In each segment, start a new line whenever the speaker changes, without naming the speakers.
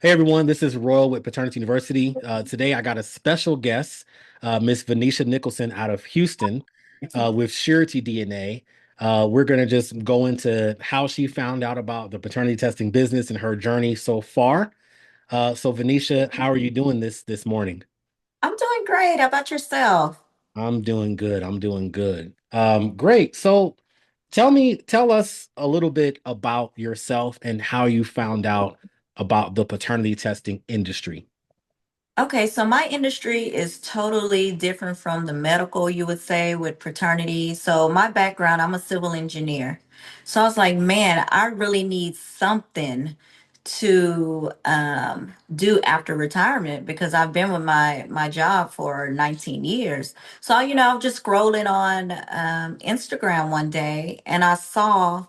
Hey everyone, this is Royal with Paternity University. Today I got a special guest, Miss Vanesha Nicholson out of Houston, with Surety DNA. We're going to just go into how she found out about the paternity testing business and her journey so far. So Vanesha, how are you doing this morning?
I'm doing great. How about yourself?
I'm doing good. I'm doing good. Great. So tell us a little bit about yourself and how you found out about the paternity testing industry.
Okay, so my industry is totally different from the medical, you would say, with paternity. So my background, I'm a civil engineer. So I was like, man, I really need something to do after retirement because I've been with my job for 19 years. So, I was just scrolling on Instagram one day and I saw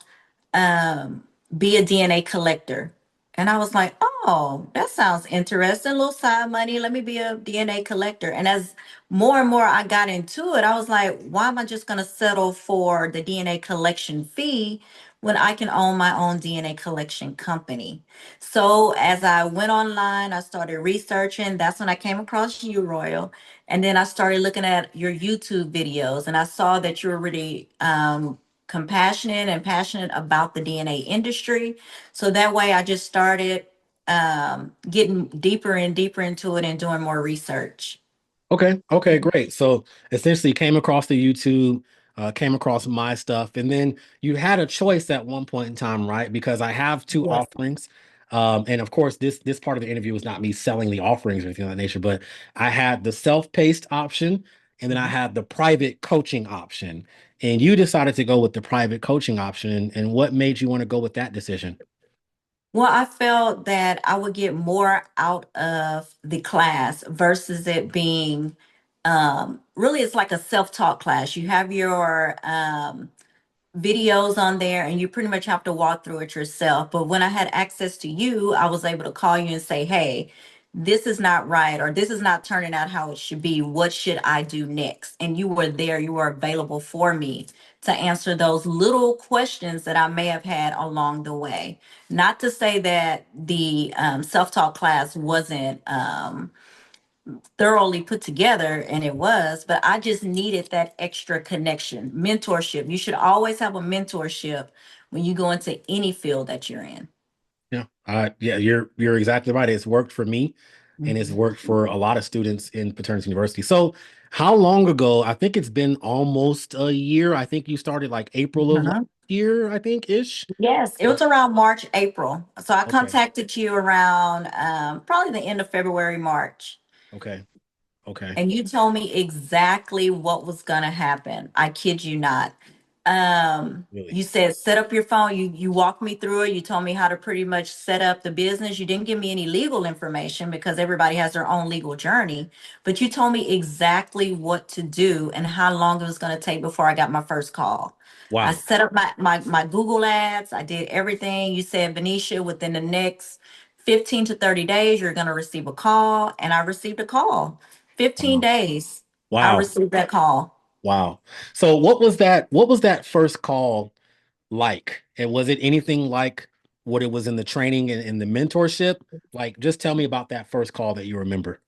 be a DNA collector. And I was like, oh, that sounds interesting. A little side money. Let me be a DNA collector. And as more and more I got into it, I was like, why am I just going to settle for the DNA collection fee when I can own my own DNA collection company? So as I went online, I started researching. That's when I came across you, Royal. And then I started looking at your YouTube videos and I saw that you were really compassionate and passionate about the DNA industry. So that way I just started getting deeper and deeper into it and doing more research.
Okay, great. So essentially came across the YouTube, came across my stuff, and then you had a choice at one point in time, right? Because I have two
Yes.
offerings. And of course, this part of the interview was not me selling the offerings or anything of that nature, but I had the self-paced option and then I had the private coaching option. And you decided to go with the private coaching option. And what made you want to go with that decision?
Well, I felt that I would get more out of the class versus it being really it's like a self-taught class. You have your videos on there and you pretty much have to walk through it yourself. But when I had access to you, I was able to call you and say, hey, this is not right, or this is not turning out how it should be. What should I do next? And you were there, you were available for me to answer those little questions that I may have had along the way. Not to say that the self-taught class wasn't thoroughly put together, and it was, but I just needed that extra connection. Mentorship, you should always have a mentorship when you go into any field that you're in.
Yeah, you're exactly right. It's worked for me and it's
Mhm.
worked for a lot of students in Paternity University. So how long ago? I think it's been almost a year. I think you started like April of last
Mhm.
year, I think ish.
Yes, it was around March, April. So I
Okay.
contacted you around probably the end of February, March.
Okay. Okay.
And you told me exactly what was going to happen. I kid you not.
Really?
You said set up your phone. You walked me through it. You told me how to pretty much set up the business. You didn't give me any legal information because everybody has their own legal journey, but you told me exactly what to do and how long it was going to take before I got my first call. I
Wow.
set up my Google ads. I did everything. You said, Venetia, within the next 15 to 30 days, you're going to receive a call. And I received a call. 15
Wow.
days, I
Wow.
received that call.
Wow. So what was that first call like? And was it anything like what it was in the training and the mentorship? Like just tell me about that first call that you remember.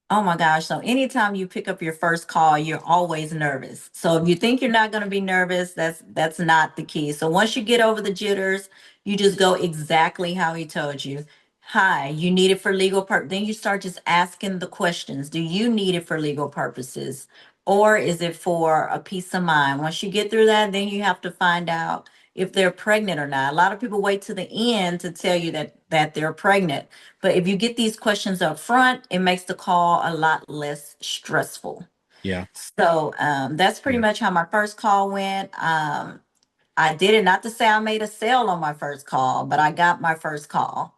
Oh my gosh. So anytime you pick up your first call, you're always nervous. So if you think you're not going to be nervous, that's not the key. So once you get over the jitters, you just go exactly how he told you. Hi, you need it for legal purpose. Then you start just asking the questions. Do you need it for legal purposes? Or is it for a peace of mind? Once you get through that, then you have to find out if they're pregnant or not. A lot of people wait to the end to tell you that they're pregnant. But if you get these questions up front, it makes the call a lot less stressful.
Yeah.
So that's pretty
Yeah.
much how my first call went. I did it not to say I made a sale on my first call, but I got my first call.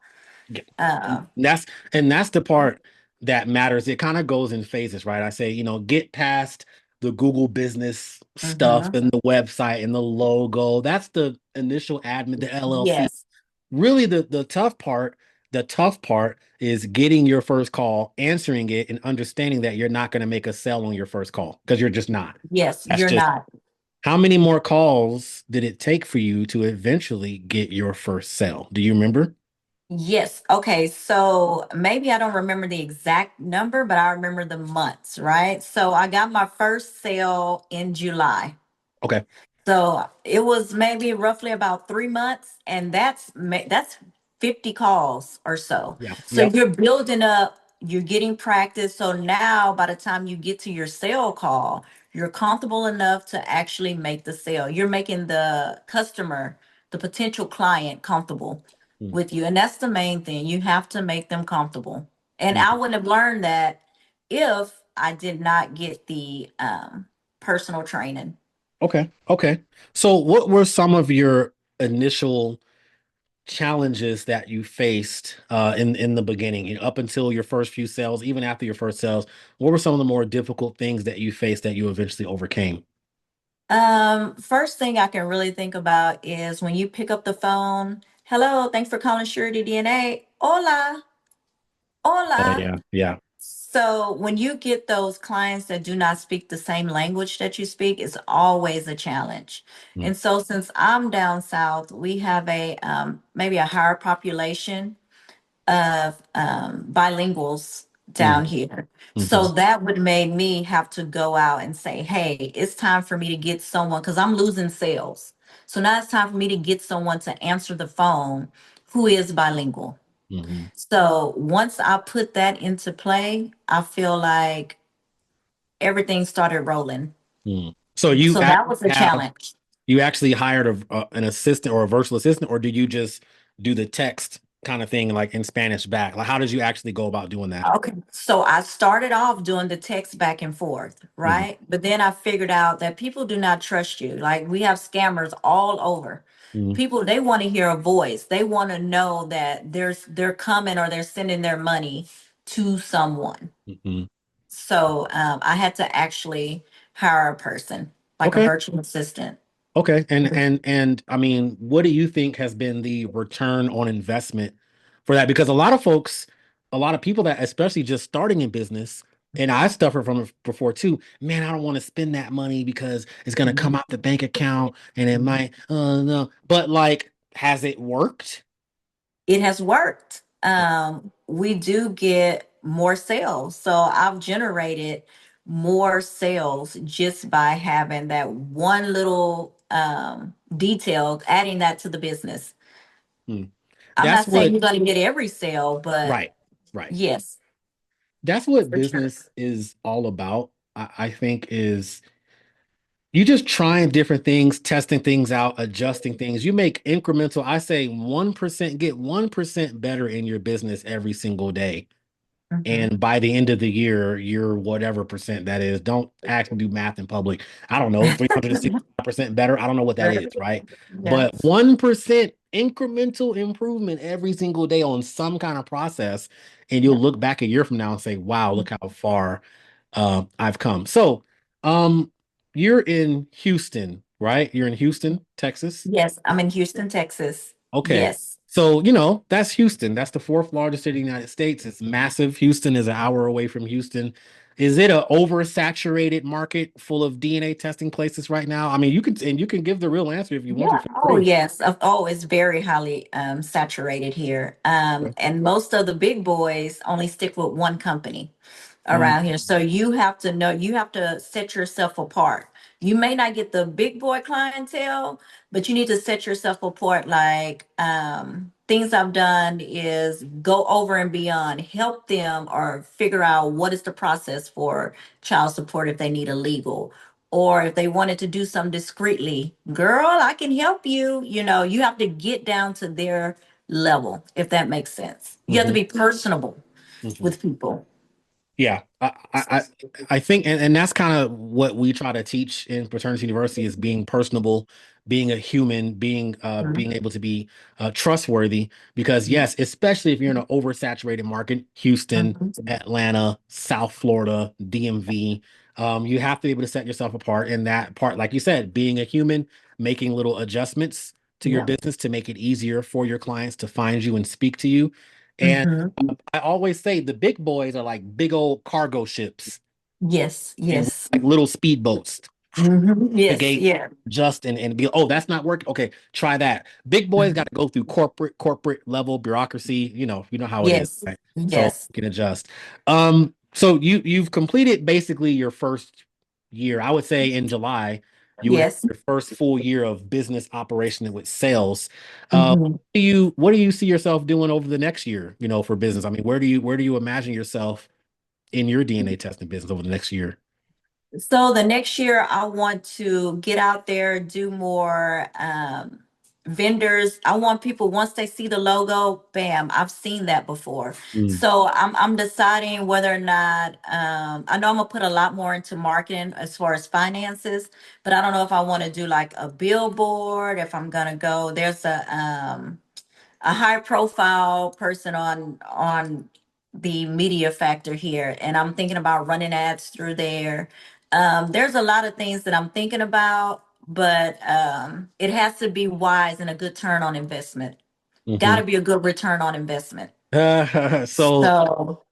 Yeah.
Uh,
That's and that's the part that matters. It kind of goes in phases, right? I say, get past the Google business stuff
mhm.
and the website and the logo. That's the initial admin, the LLC.
Yes,
Really, the tough part is getting your first call, answering it, and understanding that you're not going to make a sell on your first call because you're just not.
yes,
That's
you're
just
not.
how many more calls did it take for you to eventually get your first sell? Do you remember?
Yes. Okay. So maybe I don't remember the exact number, but I remember the months, right? So I got my first sale in July.
Okay.
So it was maybe roughly about 3 months, and that's 50 calls or so.
Yeah.
So
Yep.
you're building up, you're getting practice. So now by the time you get to your sale call, you're comfortable enough to actually make the sale. You're making the customer, the potential client comfortable
Mm,
with you. And that's the main thing. You have to make them comfortable. And I
mhm.
wouldn't have learned that if I did not get the personal training.
Okay. Okay. So what were some of your initial challenges that you faced in the beginning, up until your first few sales, even after your first sales? What were some of the more difficult things that you faced that you eventually overcame?
First thing I can really think about is when you pick up the phone. Hello, thanks for calling Surety DNA. Hola, hola.
Yeah, yeah.
So when you get those clients that do not speak the same language that you speak, it's always a challenge.
Mm,
And so since I'm down south, we have a maybe a higher population of bilinguals
mm,
down here. So
mhm,
that would make me have to go out and say, hey, it's time for me to get someone because I'm losing sales. So now it's time for me to get someone to answer the phone who is bilingual.
mhm,
So once I put that into play, I feel like everything started rolling.
mm. So you
So
actually
that was a
have
challenge.
you actually hired an assistant or a virtual assistant, or did you just do the text kind of thing like in Spanish back? Like, how did you actually go about doing that?
Okay, so I started off doing the text back and forth,
Mhm,
right? But then I figured out that people do not trust you. Like we have scammers all over.
mhm,
People, they want to hear a voice. They want to know that they're coming or they're sending their money to someone.
mhm.
So I had to actually hire a person, like a
Okay.
virtual assistant.
Okay. And I mean, what do you think has been the return on investment for that? Because a lot of folks, a lot of people that especially just starting in business, and I suffered from it before too, man, I don't want to spend that money because it's gonna come out the bank account and it might no. But like, has it worked?
It has worked. We do get more sales. So I've generated more sales just by having that one little detail, adding that to the business.
Hmm.
I'm
That's
not saying
what
you're going to get every sale, but
right, right.
yes,
That's what
for sure.
business is all about. I think is you just trying different things, testing things out, adjusting things. You make incremental, I say 1%, get 1% better in your business every single day.
Mhm.
And by the end of the year, you're whatever percent that is. Don't actually do math in public. I don't know, 365% better. I don't know what that is, right?
Yeah.
But 1% incremental improvement every single day on some kind of process. And you'll
Yeah.
look back a year from now and say, wow, look how far I've come. So, um, you're in Houston, right? You're in Houston, Texas.
Yes, I'm in Houston, Texas.
Okay.
Yes.
So, that's Houston. That's the fourth largest city in the United States. It's massive. Houston is an hour away from Houston. Is it a oversaturated market full of DNA testing places right now? I mean, you can give the real answer if you want to.
Yeah.
Feel
Oh,
free.
yes. Oh, it's very highly saturated here. And most of the big boys only stick with one company
Mm,
around here. So you have to know, you have to set yourself apart. You may not get the big boy clientele, but you need to set yourself apart. Like things I've done is go over and beyond, help them or figure out what is the process for child support if they need a legal or if they wanted to do something discreetly. Girl, I can help you. You know, you have to get down to their level, if that makes sense. You have to
mhm,
be personable
mhm.
with people.
Yeah, I think, and that's kind of what we try to teach in Fraternity University is being personable, being a human, being able to be trustworthy. Because yes, especially if you're in an oversaturated market, Houston,
Mhm.
Atlanta, South Florida, DMV, you have to be able to set yourself apart in that part. Like you said, being a human, making little adjustments to your
Yeah.
business to make it easier for your clients to find you and speak to you. And
Hmm.
I always say the big boys are like big old cargo ships
Yes.
and we're
Yes.
like little speedboats.
Yes,
navigate
yeah.
just and be, oh, that's not working. Okay, try that. Big boys got to go through corporate level bureaucracy. You know how it is,
Yes,
right? So
yes,
you can adjust. So you've completed basically your first year. I would say in July, you would have
yes.
your first full year of business operation with sales.
Mhm.
What do you see yourself doing over the next year, for business? I mean, where do you imagine yourself in your DNA testing business over the next year?
So the next year, I want to get out there, do more vendors. I want people once they see the logo, bam, I've seen that before.
Mm,
So I'm deciding whether or not I know I'm gonna put a lot more into marketing as far as finances, but I don't know if I want to do like a billboard. If I'm gonna go, there's a high profile person on the media factor here, and I'm thinking about running ads through there. There's a lot of things that I'm thinking about, but it has to be wise and a good turn on investment. Got
mhm.
to be a good return on investment.
So
So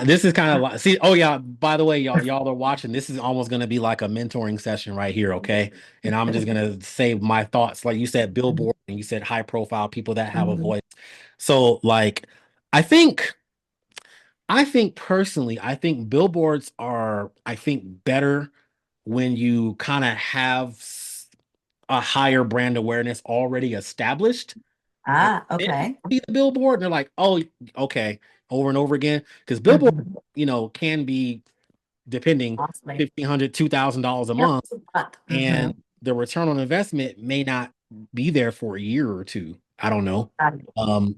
this is kind of like, see, oh yeah, by the way, y'all are watching. This is almost going to be like a mentoring session right here, okay? And I'm just going to say my thoughts. Like you said, billboard, and you said high profile people that have a
Mhm.
voice. So like, I think, I think personally, I think billboards are, I think, better when you kind of have a higher brand awareness already established. And then people
Okay.
see the billboard and they're like, oh, okay, over and over again. Because billboard,
Mhm.
can be, depending,
Awesome.
1,500, $2,000 a
Yep.
month, and
Mhm.
the return on investment may not be there for a year or two. I don't know.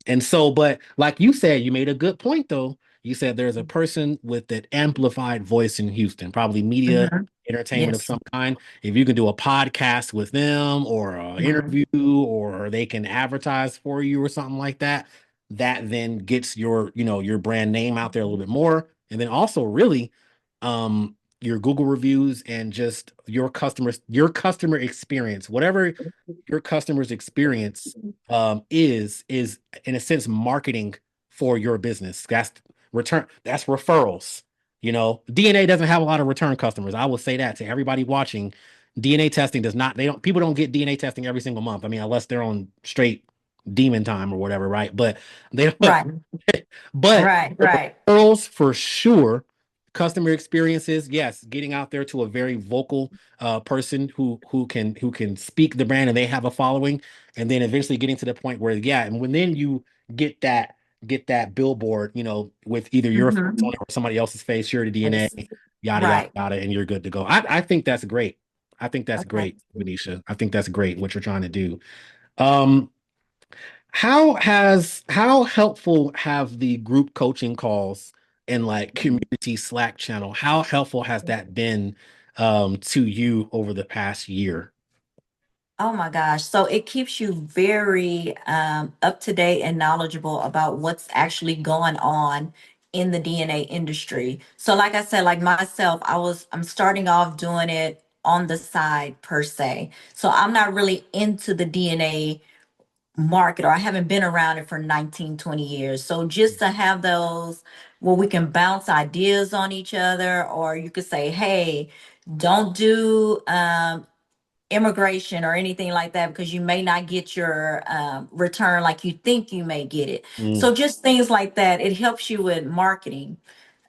And so, but like you said, you made a good point though. You said there's a person with that amplified voice in Houston, probably media,
Mhm.
entertainment of
Yes.
some kind. If you can do a podcast with them or an
Mhm.
interview, or they can advertise for you or something like that, that then gets your brand name out there a little bit more. And then also really your Google reviews and just your customer experience, whatever your customer's experience is in a sense marketing for your business. That's referrals. DNA doesn't have a lot of return customers. I will say that to everybody watching. DNA testing does not, people don't get DNA testing every single month. I mean, unless they're on straight demon time or whatever, right? But they
Right.
but
Right. Right.
referrals for sure. Customer experiences, yes, getting out there to a very vocal person who can speak the brand and they have a following, and then eventually getting to the point where, yeah, and when then you get that billboard, with either your face on
Mhm.
it or somebody else's face, Surety DNA,
Yes.
yada yada
Right.
yada, and you're good to go. I think that's great. I think that's
Okay.
great, Venetia. I think that's great what you're trying to do. Um, how helpful have the group coaching calls and like community Slack channel? How helpful has that been to you over the past year?
Oh my gosh. So it keeps you very up to date and knowledgeable about what's actually going on in the DNA industry. So like I said, like myself, I'm starting off doing it on the side per se. So I'm not really into the DNA market, or I haven't been around it for 19, 20 years. So just to have those where we can bounce ideas on each other, or you could say, hey, don't do immigration or anything like that because you may not get your return like you think you may get it.
Mm,
So just things like that. It helps you with marketing.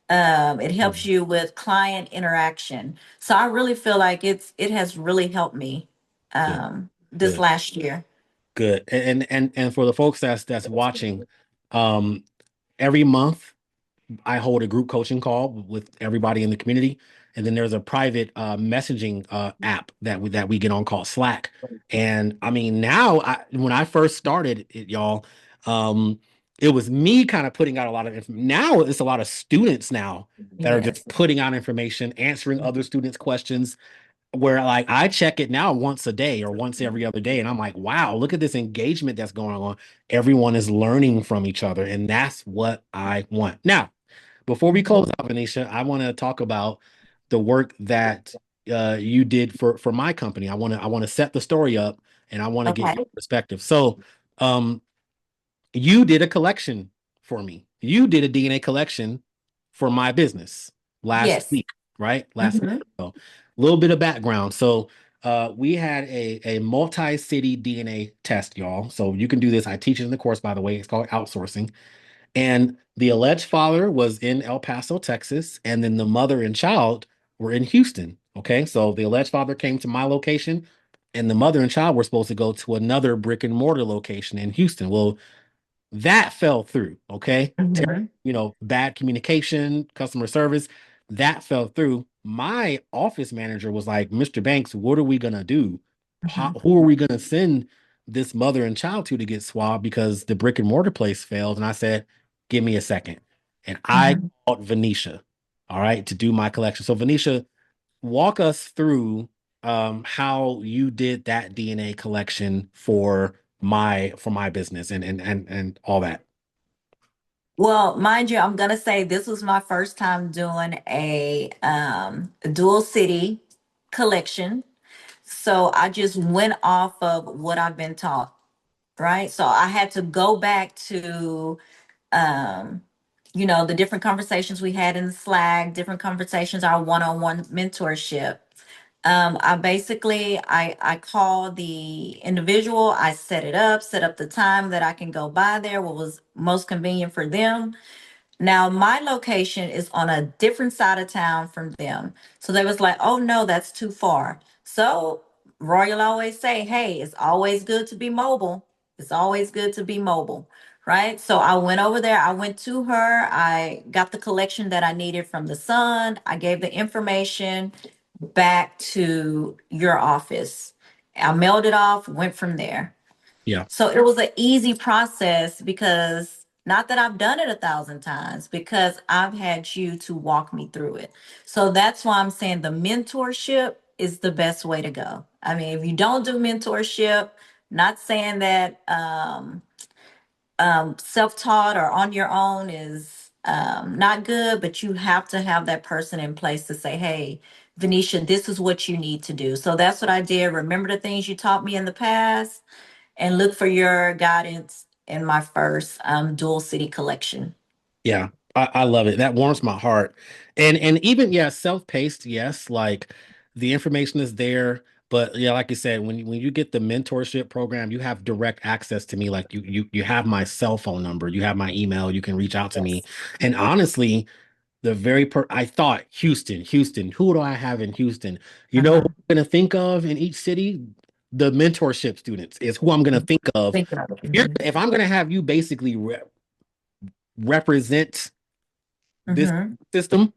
It helps
mm,
you with client interaction. So I really feel like it has really helped me
good,
this
good,
last year.
good. And for the folks that's watching, um, every month I hold a group coaching call with everybody in the community, and then there's a private messaging app that we get on called Slack. And I mean, now when I first started it, y'all, um, it was me kind of putting out a lot of information. Now it's a lot of students now that are just
Yes.
putting out information, answering other students' questions. Where like I check it now once a day or once every other day, and I'm like, wow, look at this engagement that's going on. Everyone is learning from each other, and that's what I want. Now, before we close out, Venetia, I want to talk about the work that you did for my company. I want to set the story up, and I want to get
Okay.
your perspective. So, um, you did a collection for me. You did a DNA collection for my business last
Yes.
week. right? Last
Mhm.
so, a little bit of background. So we had a multi-city DNA test, y'all. So you can do this. I teach it in the course, by the way. It's called outsourcing. And the alleged father was in El Paso, Texas, and then the mother and child were in Houston. Okay, so the alleged father came to my location, and the mother and child were supposed to go to another brick and mortar location in Houston. Well, that fell through. Okay.
Mhm.
Bad communication, customer service, that fell through. My office manager was like, Mr. Banks, what are we going to do?
Mhm.
Who are we going to send this mother and child to get swabbed because the brick and mortar place failed? And I said, give me a second. And I
Mhm.
called Venetia, all right, to do my collection. So, Venetia, walk us through how you did that DNA collection for my business and all that.
Well, mind you, I'm gonna say this was my first time doing a dual city collection. So I just went off of what I've been taught, right? So I had to go back to um, the different conversations we had in the Slack, different conversations, our one-on-one mentorship. I called the individual, I set up the time that I can go by there, what was most convenient for them. Now my location is on a different side of town from them. So they was like, oh no, that's too far. So Royal always say, hey, it's always good to be mobile. It's always good to be mobile. Right. So I went over there. I went to her. I got the collection that I needed from the son. I gave the information back to your office. I mailed it off, went from there.
Yeah.
So it was an easy process because not that I've done it 1,000 times, because I've had you to walk me through it. So that's why I'm saying the mentorship is the best way to go. I mean, if you don't do mentorship, not saying that self-taught or on your own is not good, but you have to have that person in place to say, hey, Venetia, this is what you need to do. So that's what I did. Remember the things you taught me in the past and look for your guidance in my first dual city collection.
Yeah, I love it. That warms my heart. And even yeah, self-paced, yes, like the information is there, but yeah, like you said, when you get the mentorship program, you have direct access to me. Like you have my cell phone number, you have my email, you can reach out to me.
Yes.
And honestly, I thought Houston, who do I have in Houston? You know who
Uh-huh.
I'm gonna think of in each city? The mentorship students is who I'm gonna think of.
Think about it.
If I'm gonna have you basically represent this
Mm-hmm.
system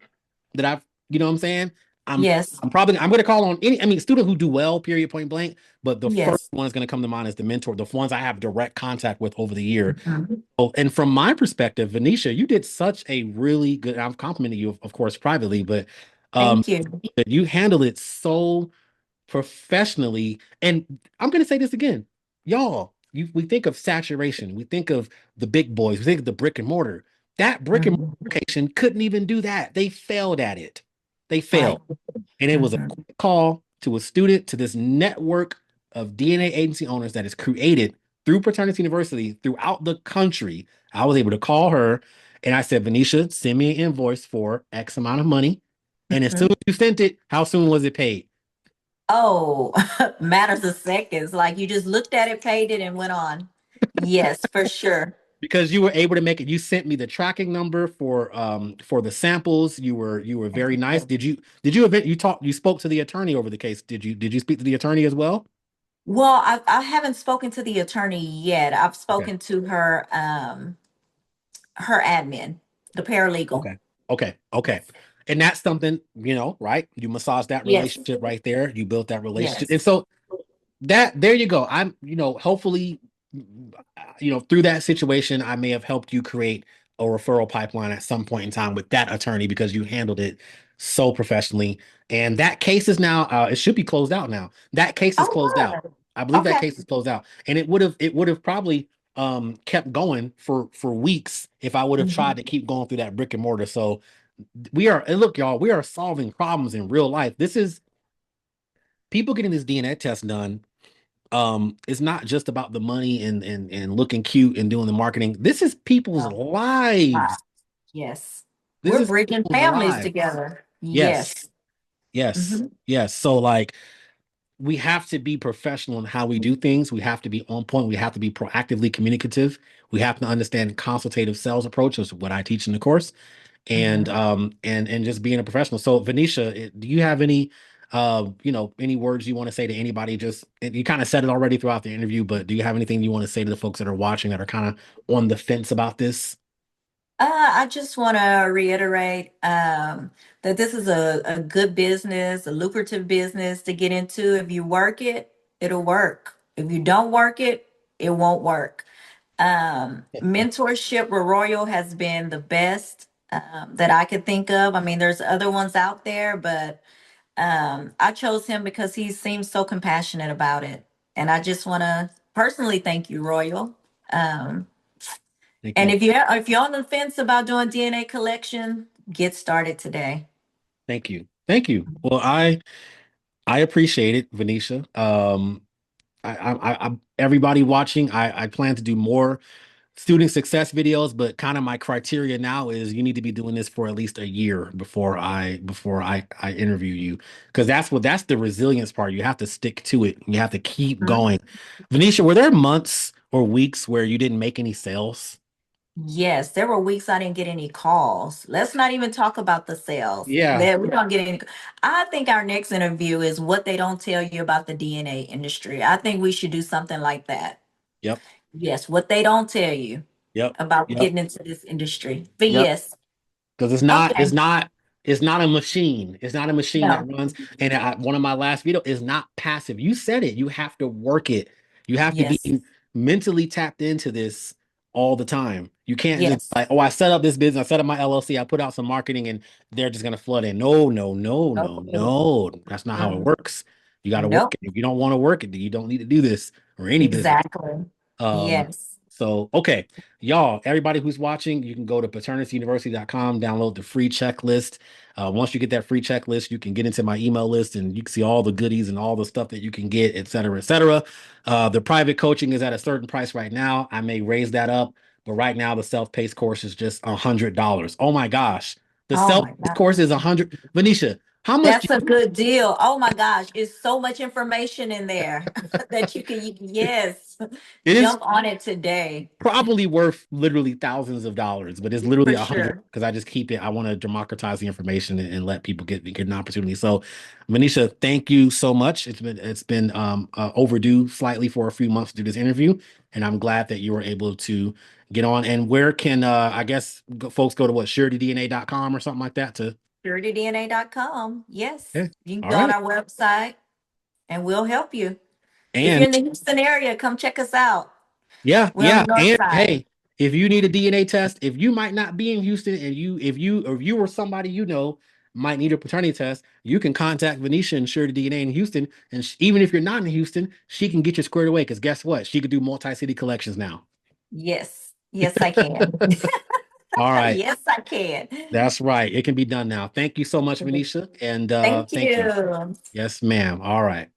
that I've, you know what I'm saying? I'm
Yes.
I'm gonna call on any, I mean, student who do well, period, point blank. But the first
Yes.
one is gonna come to mind is the mentor, the ones I have direct contact with over the year.
Mhm.
Oh, and from my perspective, Venetia, you did such a really good, I've complimented you, of course, privately, but um
Thank you.
you handled it so professionally. And I'm going to say this again, y'all. We think of saturation, we think of the big boys, we think of the brick and mortar. That brick and
Mhm.
mortar location couldn't even do that. They failed at it. They
Right.
failed, and it was a
Mhm.
quick call to a student to this network of DNA agency owners that is created through Paternity University throughout the country. I was able to call her, and I said, Venetia, send me an invoice for X amount of money. And as soon
Mhm.
as you sent it, how soon was it paid?
Oh, matters of seconds. Like you just looked at it, paid it, and went on. Yes, for sure.
Because you were able to make it. You sent me the tracking number for the samples. You were very nice. You spoke to the attorney over the case? Did you speak to the attorney as well?
Well, I haven't spoken to the attorney yet. I've
Okay.
spoken to her admin, the paralegal.
Okay. Okay. And that's something, right? You massage that
Yes.
relationship right there. You built that relationship.
Yes.
And so that there you go. I'm, hopefully, through that situation, I may have helped you create a referral pipeline at some point in time with that attorney because you handled it so professionally. And that case is now, it should be closed out now. That case is
Oh,
closed out.
good.
I believe that
Okay.
case is closed out. And it would have probably kept going for weeks if I would have tried to
Mhm.
keep going through that brick and mortar. So we are, and look, y'all, we are solving problems in real life. This is people getting this DNA test done. It's not just about the money and looking cute and doing the marketing. This is people's
Wow.
lives.
Yes.
This
We're
is
bridging
people's
families
lives.
together.
Yes.
Yes.
Yes.
Hmm.
Yes. So like we have to be professional in how we do things. We have to be on point. We have to be proactively communicative. We have to understand consultative sales approach, is what I teach in the course, and
Hmm.
just being a professional. So Venetia, do you have any any words you want to say to anybody? Just you kind of said it already throughout the interview, but do you have anything you want to say to the folks that are watching that are kind of on the fence about this?
I just want to reiterate that this is a good business, a lucrative business to get into. If you work it, it'll work. If you don't work it, it won't work. Mentorship with Royal has been the best that I could think of. I mean, there's other ones out there, but I chose him because he seems so compassionate about it. And I just want to personally thank you, Royal. Um,
Thank
and
you.
if you're on the fence about doing DNA collection, get started today.
Thank you. Thank you. Well, I appreciate it, Venetia. Everybody watching, I plan to do more student success videos, but kind of my criteria now is you need to be doing this for at least a year before I interview you, because that's the resilience part. You have to stick to it. You have to keep
Mhm.
going. Venetia, were there months or weeks where you didn't make any sales?
Yes, there were weeks I didn't get any calls. Let's not even talk about the sales.
Yeah.
We don't get any. I think our next interview is what they don't tell you about the DNA industry. I think we should do something like that.
Yep.
Yes, what they don't tell you
Yep.
about
Yep.
getting into this industry. But
Yep.
yes,
Because
okay.
it's not a machine. It's not a machine that
No.
runs. And one of my last video is not passive. You said it. You have to work it. You have to be
Yes.
mentally tapped into this all the time. You can't just
Yes.
like, oh, I set up this business, I set up my LLC, I put out some marketing, and they're just gonna flood in. No, no, no, no,
Okay.
no. That's not how it
Mm.
works. You got to work
Nope.
it. If you don't want to work it, you don't need to do this or any business.
Exactly.
Um,
Yes.
so okay, y'all, everybody who's watching, you can go to paternityuniversity.com, download the free checklist. Once you get that free checklist, you can get into my email list and you can see all the goodies and all the stuff that you can get, et cetera, et cetera. The private coaching is at a certain price right now. I may raise that up, but right now the self-paced course is just $100. Oh my gosh. The
Oh my
self-paced
God.
course is 100. Venetia, how much do
That's a good deal. Oh my gosh. It's so much information in there that yes,
it is
jump on it today
probably worth literally thousands of dollars, but it's literally
for
100
sure.
because I just keep it. I want to democratize the information and let people get an opportunity. So, Manisha, thank you so much. It's been overdue slightly for a few months to do this interview, and I'm glad that you were able to get on. And where can I guess folks go to what suretydna.com or something like that to?
SuretyDNA.com. Yes.
Yeah.
You can
All
go on
right.
our website and we'll help you. If you're
And
in the Houston area, come check us out.
yeah,
We're on
yeah.
the north
And
side.
hey, if you need a DNA test, if you might not be in Houston and if you or somebody you know might need a paternity test, you can contact Venetia and Surety DNA in Houston. And even if you're not in Houston, she can get you squared away because guess what? She could do multi-city collections now.
Yes. Yes, I can.
All right.
Yes, I can.
That's right. It can be done now. Thank you so much, Venetia. And
Thank
thank you.
you.
Yes, ma'am. All right.